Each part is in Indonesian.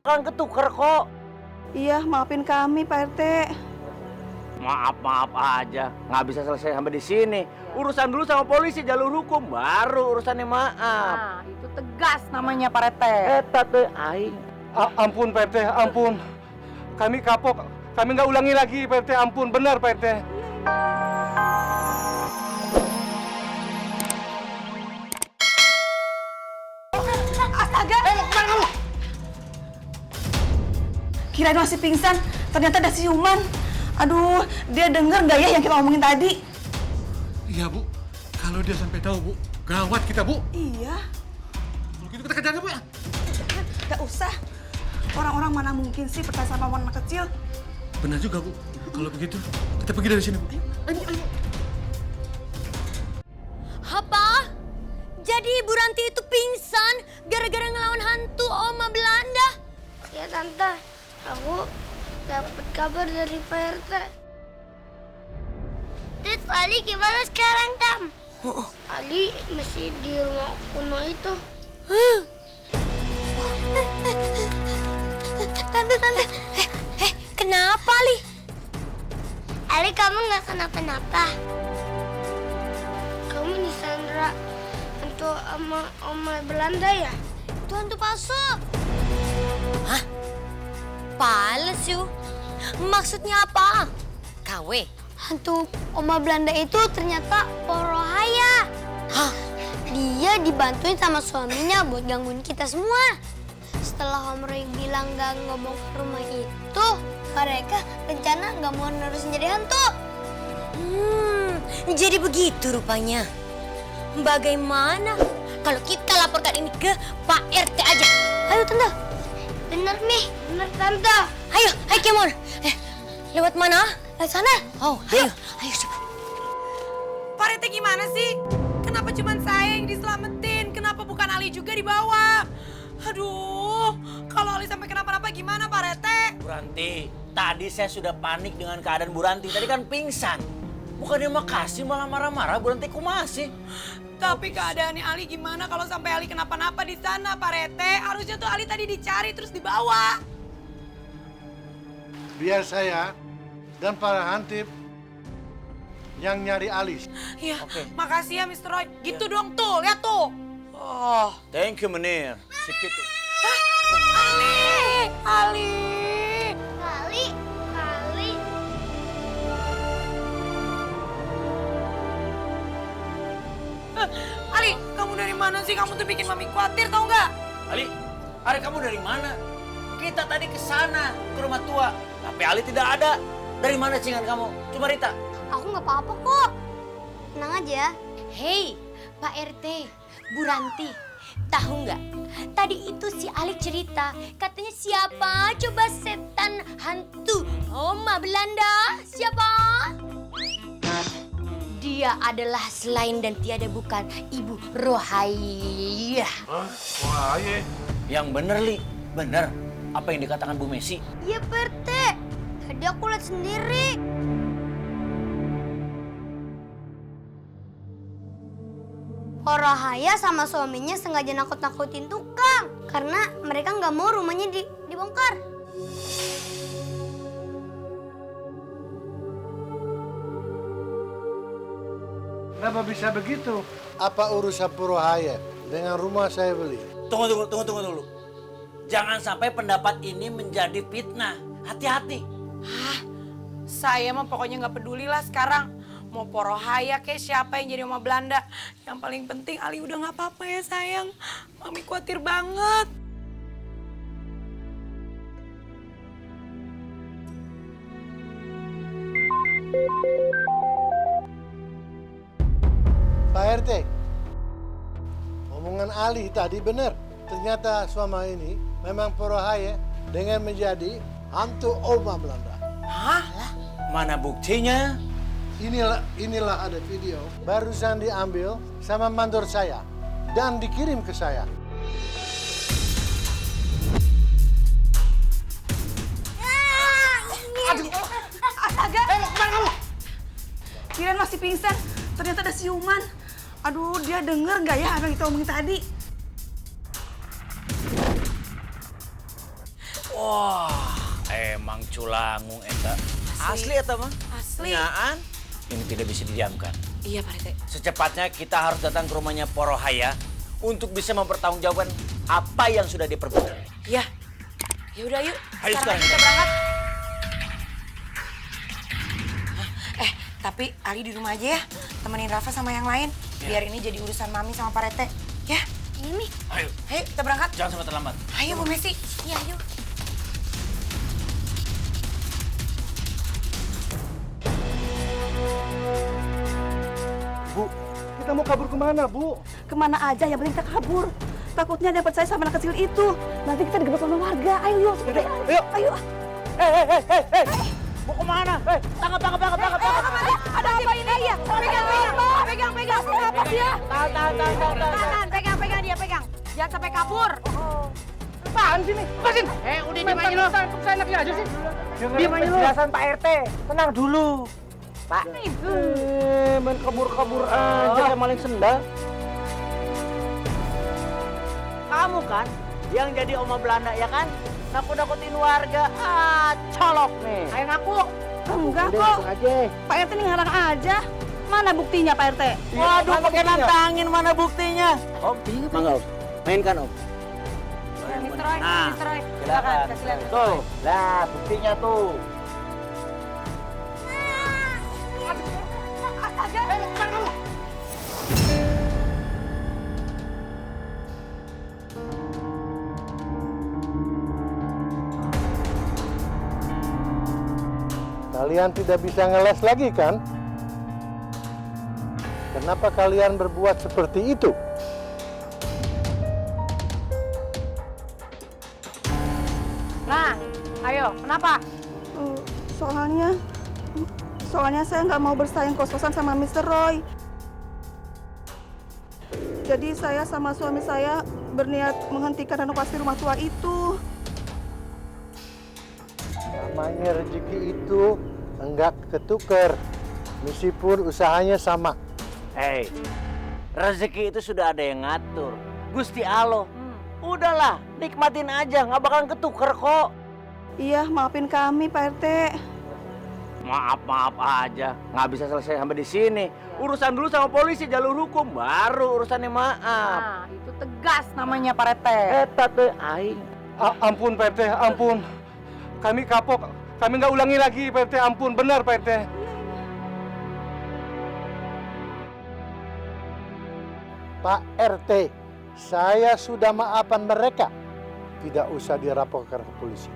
bakalan ketuker kok. Iya, maafin kami Pak RT. Maaf aja, nggak bisa selesai sampai di sini. Urusan dulu sama polisi jalur hukum, baru urusannya maaf. Nah, itu tegas namanya Pak RT. Eta teh aing. Ampun Pak RT, ampun. Kami kapok, kami nggak ulangi lagi Pak RT, ampun, benar Pak RT. Astaga! Mau kemana kamu? Kirain masih pingsan, ternyata ada siuman. Aduh, dia denger nggak ya yang kita omongin tadi? Iya Bu, kalau dia sampai tahu Bu, gawat kita Bu. Iya, Kalau gitu kita kejar dia Bu ya. nggak usah. Orang-orang mana mungkin sih percaya sama anak kecil? Benar juga Bu, kalau begitu kita pergi dari sini Bu. Ayo, ayo. Apa? Jadi Ibu Ranti itu pingsan gara-gara ngelawan hantu Oma Belanda? Ya Tante, aku dapat kabar dari Pak RT. Terus Ali gimana sekarang, Tam? Ali masih di rumah kuno itu. Tante, kenapa, Li? Ali, kamu nggak kenapa-napa. Kamu disandra untuk sama Oma Belanda ya? Itu hantu palsu. Hah? Palsu? Maksudnya apa? KW? Hantu Oma Belanda itu ternyata Porohaya. Hah? Dia dibantuin sama suaminya buat gangguin kita semua. Setelah Om Roy bilang gak ngebongkar rumah itu, mereka rencana gak mau nerusin jadi hantu. Jadi begitu rupanya. Bagaimana kalau kita laporkan ini ke Pak RT aja? Ayo Tante. Bener nih, bener Tante. Ayo Kemon. Lewat mana? Lewat sana. Oh, ayo cepat. Pak RT gimana sih? Kenapa cuma saya yang diselamatin? Kenapa bukan Ali juga dibawa? Aduh, kalau Ali sampai kenapa-napa gimana Pak RT? Bu Ranti, tadi saya sudah panik dengan keadaan Bu Ranti. Tadi kan pingsan. Bukannya makasih malah marah-marah, Bu Ranti kumaha sih? Tapi keadaannya Ali gimana kalau sampai Ali kenapa-napa di sana Pak RT? Harusnya tuh Ali tadi dicari terus dibawa. Biar saya dan para hantip yang nyari Alis. Iya, Oke. makasih ya Mr. Roy. Gitu dong tuh, lihat tuh. Oh, Thank you, Menir. Segitu. Ali. Kali. Ali, kamu dari mana sih? Kamu tuh bikin mami khawatir, tau nggak? Ali, kamu dari mana? Kita tadi ke sana, ke rumah tua. Tapi Ali tidak ada. Dari mana cingan kamu? Cuma Rita. Aku nggak apa-apa kok. Tenang aja. Hei, Pak RT, Bu Ranti, tahu nggak? Tadi itu si Ali cerita, katanya siapa? Coba setan hantu Oma Belanda. Siapa? Dia adalah selain dan tiada bukan Ibu Rohaya. Wah, Yang bener, Li. Bener. Apa yang dikatakan Bu Messi? Iya Pak RT. Tadi aku lihat sendiri. Porohaya sama suaminya sengaja nakut-nakutin tukang. Karena mereka nggak mau rumahnya dibongkar. Kenapa bisa begitu? Apa urusan Purwahaya dengan rumah saya beli? Tunggu dulu. Jangan sampai pendapat ini menjadi fitnah. Hati-hati. Saya mah pokoknya nggak peduli lah sekarang. Mau Porohaya kayak siapa yang jadi Oma Belanda. Yang paling penting Ali udah nggak apa-apa ya sayang. Mami khawatir banget. Pak RT, omongan Ali tadi benar. Ternyata selama ini memang Purwahaya dengan menjadi hantu Oma Belanda. Hah? Mana buktinya? Inilah ada video barusan diambil sama mandor saya dan dikirim ke saya. Astaga! Mau kemana kamu? Kirain masih pingsan, ternyata ada siuman. Aduh, dia denger nggak ya apa yang kita omongin tadi? Wah, emang culangung eta. Asli eta mah? Asli. Nyaan, ini tidak bisa didiamkan. Iya Pak RT. Secepatnya kita harus datang ke rumahnya Porohaya untuk bisa mempertanggungjawabkan apa yang sudah diperbuat. Iya. Ya udah yuk. Ayo sekarang kita berangkat. Tapi Ali di rumah aja ya. Temenin Rafa sama yang lain. Biar ini jadi urusan Mami sama Pak RT. Ya. Ini, Ayo, Ayo kita berangkat. jangan sampai terlambat. Ayo Bu Messi. ya yuk. Bu, kita mau kabur kemana, Bu? Kemana aja, yang penting kita kabur. Takutnya dia percaya sama anak kecil itu. Nanti kita digebuk sama warga. Ayo, yuk. Ayo. Ayo. Hei. Mau kemana? Tangkap. Ada apa ini ya? Pegang. Apa sih ya? Tahan, pegang dia, pegang. Jangan sampai kabur. Apaan sih nih? Lepasin! Udah diam aja lo. Saya lagi aja sih. Diam aja lo. Penjelasan Pak RT. Tenang dulu. Pak. Main kabur-kabur aja kayak maling sendal. Kamu kan yang jadi oma Belanda ya kan? Nakut-nakutin warga. Colok nih. Ayo ngaku. Enggak Udah kok. langsung aja. Pak RT ini ngarang aja. Mana buktinya Pak RT? Waduh, mana pakai buktinya? nantangin mana buktinya? Om, mangga Om. Mainkan Om. Mr. Roy, Nah, Mr. Roy. silakan. Kasih lihat. Tuh, lah buktinya tuh. Kalian tidak bisa ngeles lagi kan? Kenapa kalian berbuat seperti itu? Nah, ayo, kenapa? Soalnya saya nggak mau bersaing kos-kosan sama Mr. Roy. Jadi saya sama suami saya berniat menghentikan renovasi rumah tua itu. Namanya rezeki itu enggak ketuker, meskipun usahanya sama. Hei, rezeki itu sudah ada yang ngatur. Gusti Allah. Udahlah, nikmatin aja, nggak bakalan ketuker kok. Iya, maafin kami Pak RT. Maaf aja, nggak bisa selesai sampai di sini. Urusan dulu sama polisi, jalur hukum, baru urusannya maaf. Nah, itu tegas namanya Pak RT. Eta tuh aing. Ampun Pak RT, ampun. Kami kapok. Kami nggak ulangi lagi Pak RT, ampun. Benar Pak RT. Pak RT, saya sudah maafkan mereka. Tidak usah dilaporkan ke polisi.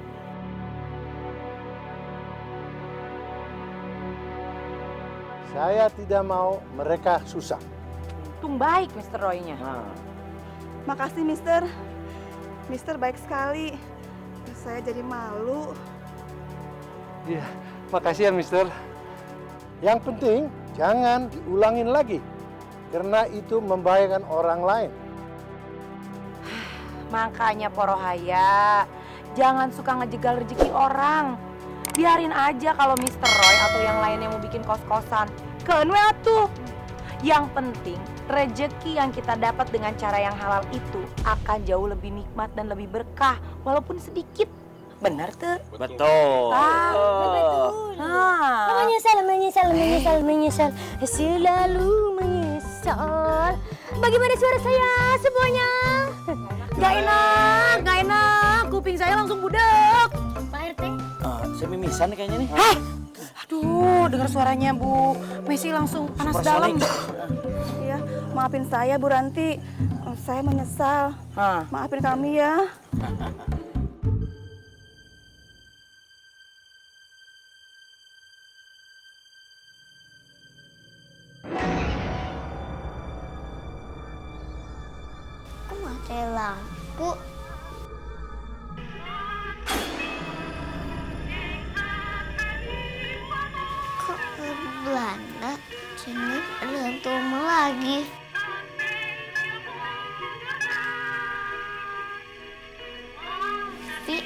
Saya tidak mau mereka susah. Untung baik Mr. Roy-nya. Nah, Makasih Mister. Mister baik sekali. Saya jadi malu. Iya, makasih ya Mister. Yang penting jangan diulangin lagi. Karena itu membahayakan orang lain. Makanya Porohaya, jangan suka ngejegal rezeki orang. Biarin aja kalau Mr. Roy atau yang lainnya mau bikin kos-kosan. Keun we atuh. Yang penting, rezeki yang kita dapat dengan cara yang halal itu akan jauh lebih nikmat dan lebih berkah, walaupun sedikit. Benar tuh? betul. Nah, Menyesal, selalu menyesal. Bagaimana suara saya semuanya? gak enak. Kuping saya langsung budek. Pak RT, Saya mimisan nih kayaknya nih. Aduh, dengar suaranya Bu Messi langsung panas dalam. Iya, maafin saya Bu Ranti. Saya menyesal. Hah. Maafin kami ya. Kok mati lampu? Kok ke Belanda? Sini ada hantu oma lagi. Tapi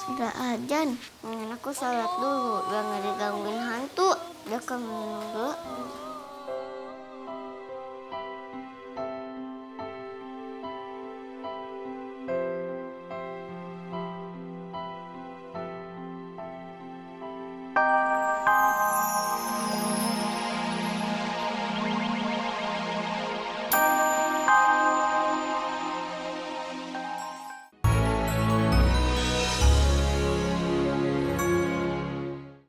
sudah ajan. Mending aku sholat dulu biar nggak digangguin hantu. Dia kan minum dulu.